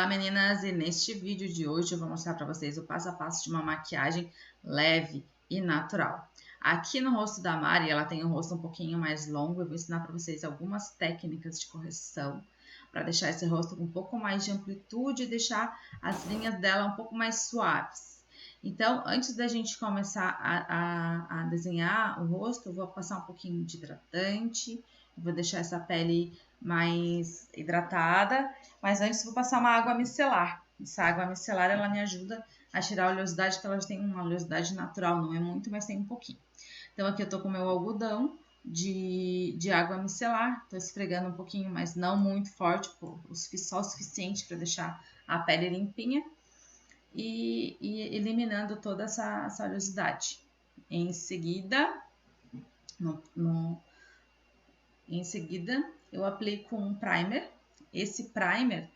Meninas, e neste vídeo de hoje eu vou mostrar para vocês o passo a passo de uma maquiagem leve e natural. Aqui no rosto da Mari, ela tem um rosto um pouquinho mais longo, eu vou ensinar para vocês algumas técnicas de correção para deixar esse rosto com um pouco mais de amplitude e deixar as linhas dela um pouco mais suaves. Então, antes da gente começar a desenhar o rosto, eu vou passar um pouquinho de hidratante, vou deixar essa pele mais hidratada, mas antes vou passar uma água micelar. Essa água micelar, ela me ajuda a tirar a oleosidade, que ela tem uma oleosidade natural, não é muito, mas tem um pouquinho. Então aqui eu tô com o meu algodão de água micelar, tô esfregando um pouquinho, mas não muito forte, só o suficiente para deixar a pele limpinha e eliminando toda essa oleosidade. Em seguida, eu aplico um primer. Esse primer,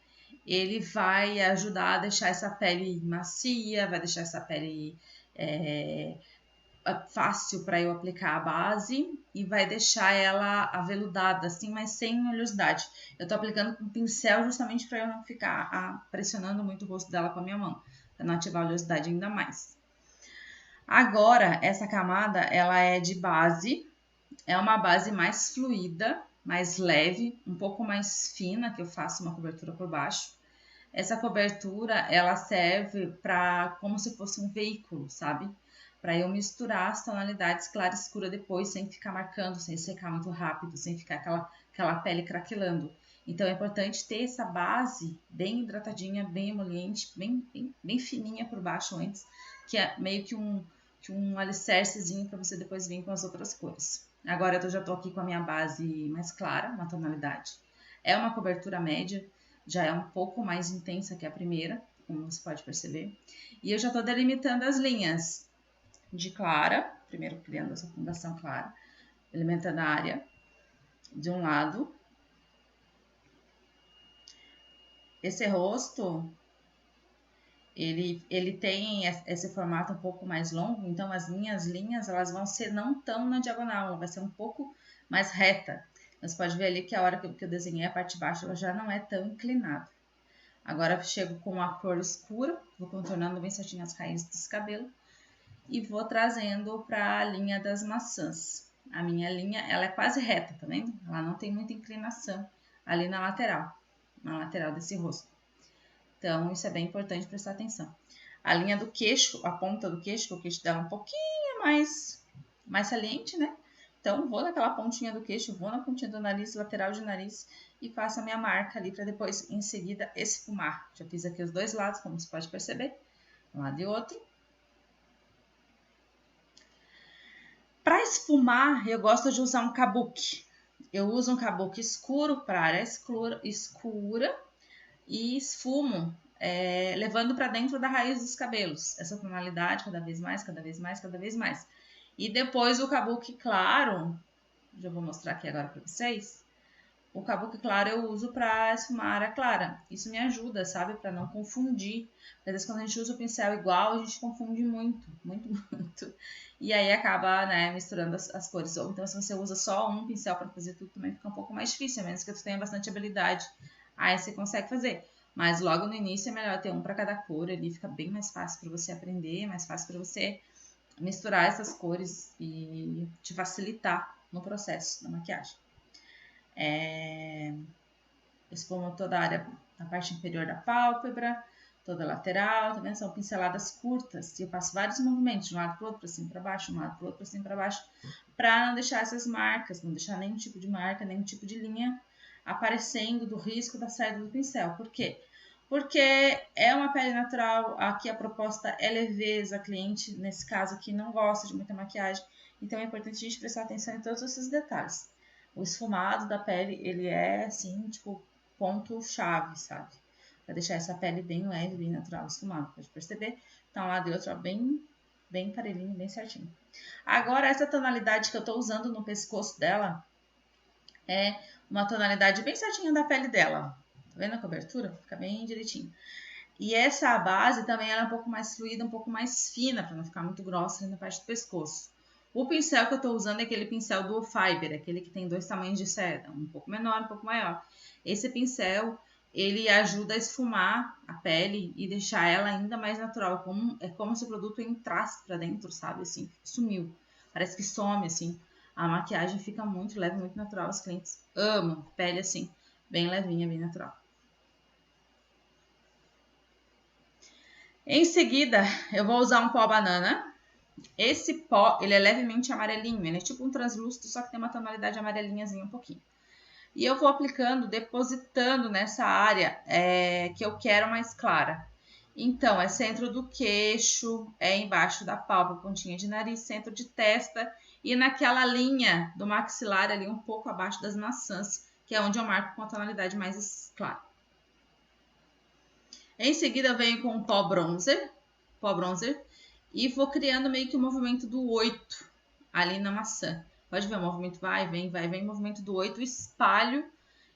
ele vai ajudar a deixar essa pele macia, vai deixar essa pele fácil para eu aplicar a base e vai deixar ela aveludada, assim, mas sem oleosidade. Eu tô aplicando com pincel justamente para eu não ficar pressionando muito o rosto dela com a minha mão, para não ativar a oleosidade ainda mais. Agora, essa camada, ela é de base, é uma base mais fluida, mais leve, um pouco mais fina, que eu faço uma cobertura por baixo. Essa cobertura, ela serve para como se fosse um veículo, sabe? Para eu misturar as tonalidades clara e escura depois, sem ficar marcando, sem secar muito rápido, sem ficar aquela pele craquelando. Então, é importante ter essa base bem hidratadinha, bem emoliente, bem fininha por baixo antes, que é meio que um alicercezinho para você depois vir com as outras cores. Agora eu já tô aqui com a minha base mais clara, uma tonalidade. É uma cobertura média, já é um pouco mais intensa que a primeira, como você pode perceber. E eu já tô delimitando as linhas de clara, primeiro criando essa fundação clara, delimitando a área de um lado. Esse rosto, ele tem esse formato um pouco mais longo, então as minhas linhas, elas vão ser não tão na diagonal, ela vai ser um pouco mais reta. Você pode ver ali que a hora que eu desenhei a parte de baixo, ela já não é tão inclinada. Agora eu chego com a cor escura, vou contornando bem certinho as raízes desse cabelo e vou trazendo para a linha das maçãs. A minha linha, ela é quase reta, tá vendo? Ela não tem muita inclinação ali na lateral desse rosto. Então, isso é bem importante prestar atenção. A linha do queixo, a ponta do queixo, o queixo dela é um pouquinho mais saliente, né? Então, vou naquela pontinha do queixo, vou na pontinha do nariz, lateral de nariz e faço a minha marca ali para depois, em seguida, esfumar. Já fiz aqui os dois lados, como você pode perceber, um lado e outro. Para esfumar, eu gosto de usar um kabuki. Eu uso um kabuki escuro para área escura e esfumo, levando para dentro da raiz dos cabelos. Essa tonalidade cada vez mais, cada vez mais, cada vez mais. E depois o kabuki claro, já vou mostrar aqui agora para vocês. O kabuki claro eu uso para esfumar a área clara. Isso me ajuda, sabe? Para não confundir. Às vezes quando a gente usa o pincel igual, a gente confunde muito. E aí acaba, né, misturando as cores. Ou então se você usa só um pincel para fazer tudo, também fica um pouco mais difícil. A menos que você tenha bastante habilidade. Aí você consegue fazer. Mas logo no início é melhor ter um para cada cor. Ali fica bem mais fácil para você aprender, mais fácil para você misturar essas cores e te facilitar no processo da maquiagem. Esfumo toda a área, a parte inferior da pálpebra, toda a lateral, tá vendo? São pinceladas curtas e eu passo vários movimentos, de um lado para o outro, para cima para baixo, de um lado para o outro, para cima para baixo, para não deixar essas marcas, não deixar nenhum tipo de marca, nenhum tipo de linha aparecendo do risco da saída do pincel. Por quê? Porque é uma pele natural, aqui a proposta é leveza, a cliente, nesse caso aqui, não gosta de muita maquiagem, então é importante a gente prestar atenção em todos esses detalhes. O esfumado da pele, ele é assim, tipo, ponto-chave, sabe? Pra deixar essa pele bem leve, bem natural, esfumado, pode perceber? Então, um lado e outro, ó, bem parelhinho, bem certinho. Agora, essa tonalidade que eu tô usando no pescoço dela é uma tonalidade bem certinha da pele dela. Tá vendo a cobertura? Fica bem direitinho. E essa base também ela é um pouco mais fluida, um pouco mais fina, para não ficar muito grossa na parte do pescoço. O pincel que eu tô usando é aquele pincel do Fiber, aquele que tem dois tamanhos de seda, um pouco menor, um pouco maior. Esse pincel ele ajuda a esfumar a pele e deixar ela ainda mais natural. É como se o produto entrasse pra dentro, sabe? Assim, sumiu. Parece que some, assim. A maquiagem fica muito leve, muito natural. Os clientes amam pele assim, bem levinha, bem natural. Em seguida, eu vou usar um pó banana. Esse pó, ele é levemente amarelinho. Ele é tipo um translúcido, só que tem uma tonalidade amarelinhazinha um pouquinho. E eu vou aplicando, depositando nessa área que eu quero mais clara. Então, é centro do queixo, é embaixo da pálpebra, pontinha de nariz, centro de testa e naquela linha do maxilar ali, um pouco abaixo das maçãs, que é onde eu marco com a tonalidade mais clara. Em seguida, eu venho com o pó bronzer, e vou criando meio que o movimento do 8 ali na maçã. Pode ver, o movimento vai, vem, o movimento do 8, espalho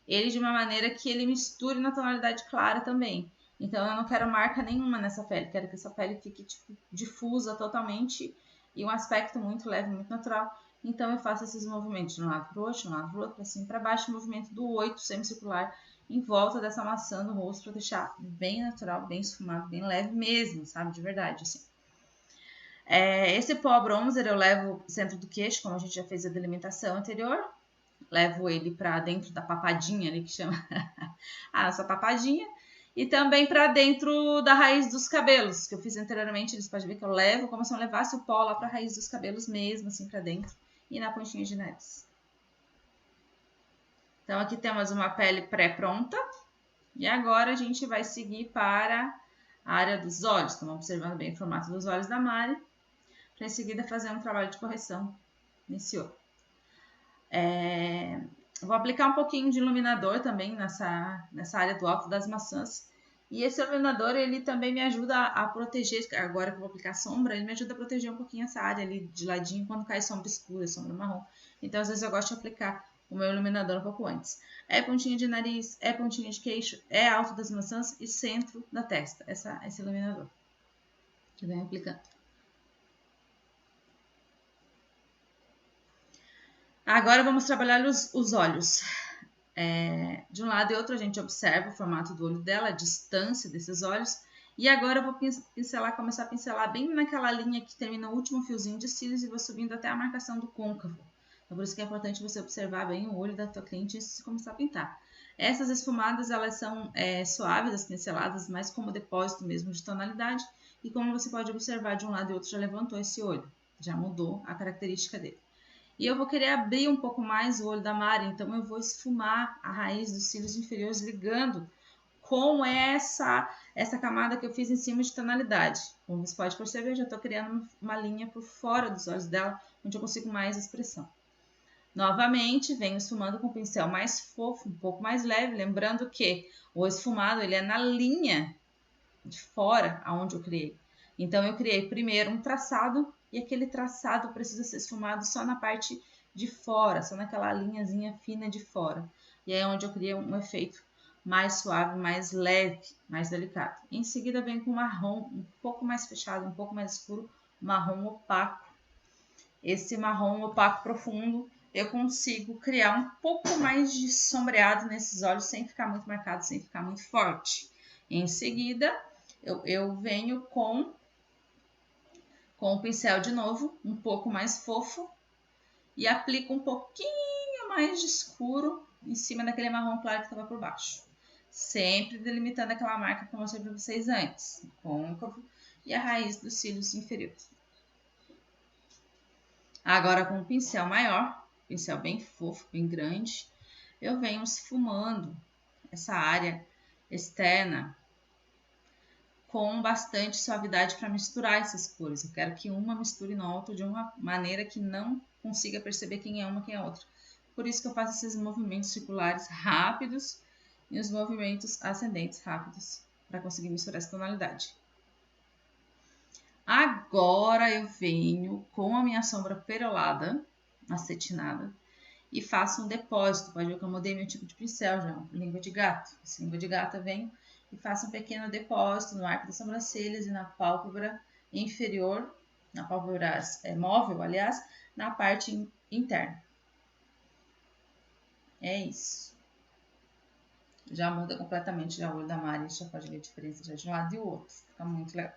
ele de uma maneira que ele misture na tonalidade clara também. Então, eu não quero marca nenhuma nessa pele, quero que essa pele fique tipo, difusa totalmente e um aspecto muito leve, muito natural. Então, eu faço esses movimentos de um lado para o outro, de um lado para o outro, para cima e para baixo, o movimento do 8 semicircular em volta dessa maçã no rosto para deixar bem natural, bem esfumado, bem leve mesmo, sabe? De verdade, assim. Esse pó bronzer eu levo centro do queixo, como a gente já fez a delimitação anterior. Levo ele para dentro da papadinha ali, que chama a nossa papadinha. E também para dentro da raiz dos cabelos, que eu fiz anteriormente. Eles podem ver que eu levo como se eu levasse o pó lá para a raiz dos cabelos mesmo, assim, para dentro. E na pontinha de nariz. Então, aqui temos uma pele pré-pronta. E agora a gente vai seguir para a área dos olhos. Estamos observando bem o formato dos olhos da Mari. Para em seguida fazer um trabalho de correção nesse olho. Vou aplicar um pouquinho de iluminador também nessa área do alto das maçãs. E esse iluminador, ele também me ajuda a proteger, agora que eu vou aplicar sombra, ele me ajuda a proteger um pouquinho essa área ali de ladinho quando cai sombra escura, sombra marrom. Então, às vezes eu gosto de aplicar o meu iluminador um pouco antes. É pontinha de nariz, é pontinha de queixo, é alto das maçãs e centro da testa, esse iluminador. Que eu venho aplicando. Agora vamos trabalhar os olhos. De um lado e outro a gente observa o formato do olho dela, a distância desses olhos. E agora eu vou começar a pincelar bem naquela linha que termina o último fiozinho de cílios e vou subindo até a marcação do côncavo. Então, por isso que é importante você observar bem o olho da tua cliente antes de começar a pintar. Essas esfumadas, elas são suaves, as pinceladas, mas como depósito mesmo de tonalidade. E como você pode observar, de um lado e outro já levantou esse olho, já mudou a característica dele. E eu vou querer abrir um pouco mais o olho da Mari, então eu vou esfumar a raiz dos cílios inferiores ligando com essa camada que eu fiz em cima de tonalidade. Como você pode perceber, eu já estou criando uma linha por fora dos olhos dela, onde eu consigo mais expressão. Novamente, venho esfumando com o pincel mais fofo, um pouco mais leve, lembrando que o esfumado ele é na linha de fora aonde eu criei. Então, eu criei primeiro um traçado e aquele traçado precisa ser esfumado só na parte de fora, só naquela linhazinha fina de fora. E aí é onde eu criei um efeito mais suave, mais leve, mais delicado. Em seguida, vem com marrom um pouco mais fechado, um pouco mais escuro, marrom opaco. Esse marrom opaco profundo, eu consigo criar um pouco mais de sombreado nesses olhos sem ficar muito marcado, sem ficar muito forte. Em seguida, eu venho com o pincel de novo, um pouco mais fofo, e aplico um pouquinho mais de escuro em cima daquele marrom claro que estava por baixo. Sempre delimitando aquela marca que eu mostrei para vocês antes, o côncavo e a raiz dos cílios inferiores. Agora com um pincel maior, pincel bem fofo, bem grande, eu venho esfumando essa área externa com bastante suavidade para misturar essas cores. Eu quero que uma misture na outra de uma maneira que não consiga perceber quem é uma e quem é outra. Por isso que eu faço esses movimentos circulares rápidos e os movimentos ascendentes rápidos para conseguir misturar essa tonalidade. Agora eu venho com a minha sombra perolada, acetinada, e faço um depósito. Pode ver que eu mudei meu tipo de pincel já, língua de gato. Essa língua de gato eu venho e faço um pequeno depósito no arco das sobrancelhas e na pálpebra inferior, na pálpebra móvel, aliás, na parte interna. É isso. Já muda completamente já o olho da Mari, já pode ver a diferença já de um lado e o outro. Fica muito legal.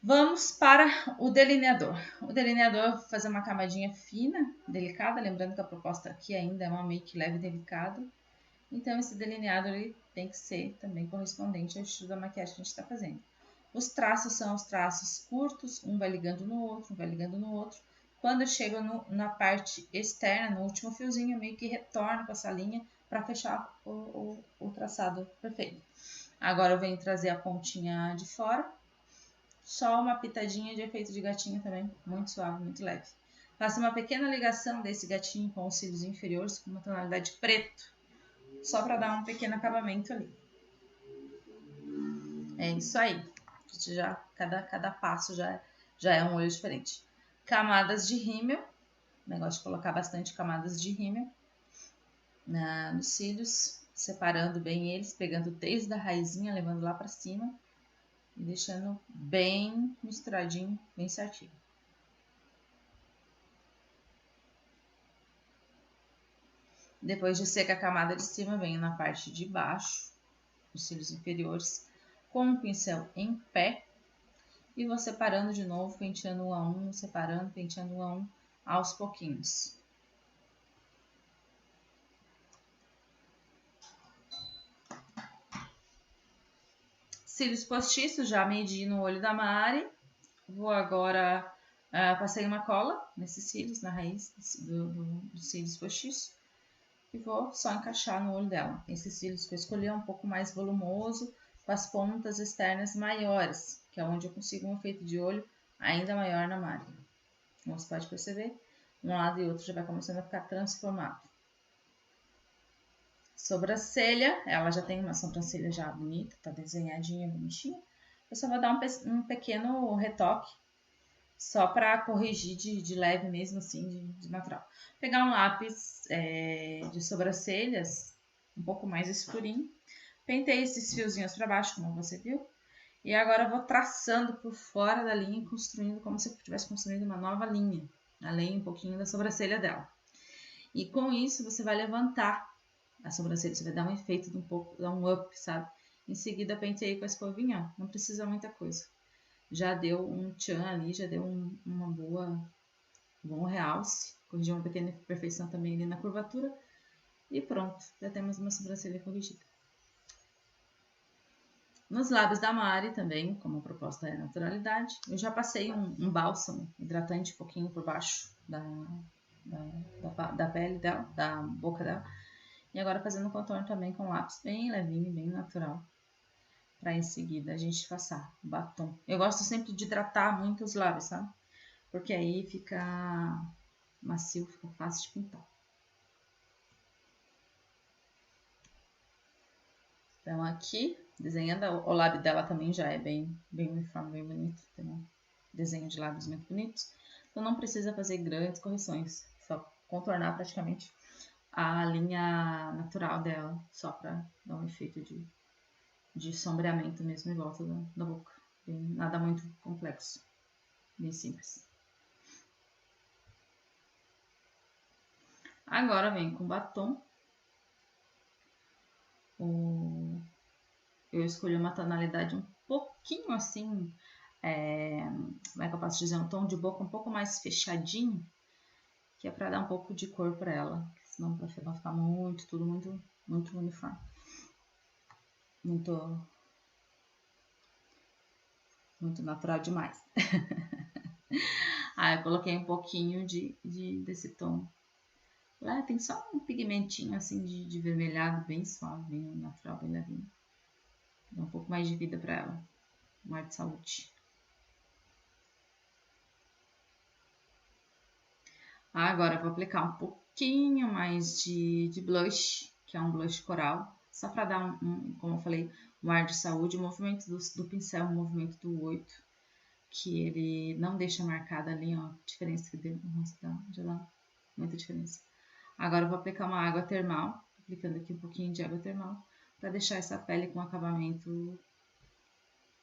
Vamos para o delineador. O delineador, eu vou fazer uma camadinha fina, delicada, lembrando que a proposta aqui ainda é uma make leve e delicada. Então, esse delineador ele tem que ser também correspondente ao estilo da maquiagem que a gente está fazendo. Os traços são os traços curtos, um vai ligando no outro, um vai ligando no outro. Quando eu chego na parte externa, no último fiozinho, eu meio que retorno com essa linha para fechar o traçado perfeito. Agora eu venho trazer a pontinha de fora. Só uma pitadinha de efeito de gatinho também, muito suave, muito leve. Faço uma pequena ligação desse gatinho com os cílios inferiores com uma tonalidade preto, só para dar um pequeno acabamento ali. É isso aí. Já, cada passo já é um olho diferente. Camadas de rímel. Negócio de colocar bastante camadas de rímel nos cílios, separando bem eles, pegando desde a raizinha, levando lá para cima. E deixando bem misturadinho, bem certinho. Depois de secar a camada de cima, venho na parte de baixo, os cílios inferiores, com o pincel em pé. E vou separando de novo, penteando um a um, separando, penteando um a um, aos pouquinhos. Cílios postiços, já medi no olho da Mari. Vou agora, passei uma cola nesses cílios, na raiz dos cílios postiços. E vou só encaixar no olho dela. Esses cílios que eu escolhi é um pouco mais volumoso, com as pontas externas maiores, que é onde eu consigo um efeito de olho ainda maior na Mari. Como você pode perceber, um lado e outro já vai começando a ficar transformado. Sobrancelha, ela já tem uma sobrancelha já bonita, tá desenhadinha, bonitinha. Eu só vou dar um pequeno retoque, só para corrigir de leve mesmo, assim, de natural. Pegar um lápis de sobrancelhas, um pouco mais escurinho. Pentei esses fiozinhos para baixo, como você viu. E agora eu vou traçando por fora da linha, construindo como se eu estivesse construindo uma nova linha, além um pouquinho da sobrancelha dela. E com isso você vai levantar a sobrancelha, você vai dar um efeito de um pouco, dar um up, sabe? Em seguida pentei com a escovinha, ó, não precisa muita coisa. Já deu um tchan ali, já deu um bom realce, corrigiu uma pequena imperfeição também ali na curvatura. E pronto, já temos uma sobrancelha corrigida. Nos lábios da Mari também, como a proposta é naturalidade, eu já passei um bálsamo hidratante um pouquinho por baixo da pele dela, da boca dela. E agora fazendo o contorno também com lápis bem levinho, bem natural. Para em seguida a gente passar o batom. Eu gosto sempre de hidratar muito os lábios, sabe? Porque aí fica macio, fica fácil de pintar. Então aqui, desenhando, o lábio dela também já é bem uniforme, bem bonito. Tem um desenho de lábios muito bonitos. Então não precisa fazer grandes correções, só contornar praticamente a linha natural dela, só para dar um efeito de sombreamento mesmo em volta da boca. Bem, nada muito complexo, bem simples. Agora vem com batom. Eu escolhi uma tonalidade um pouquinho assim, como é que eu posso dizer, um tom de boca um pouco mais fechadinho, que é para dar um pouco de cor para ela, senão vai ficar tudo muito uniforme. Muito natural demais. Eu coloquei um pouquinho desse tom. Lá tem só um pigmentinho assim de vermelhado, bem suave, bem natural, bem levinho. Dá um pouco mais de vida para ela. Um ar de saúde. Agora eu vou aplicar um pouquinho mais de blush, que é um blush coral. Só para dar como eu falei, um ar de saúde. O movimento do pincel, o movimento do 8, que ele não deixa marcada ali, ó, a diferença que deu no rosto dela, já dá muita diferença. Agora eu vou aplicar uma água termal, aplicando aqui um pouquinho de água termal, para deixar essa pele com acabamento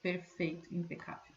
perfeito, impecável.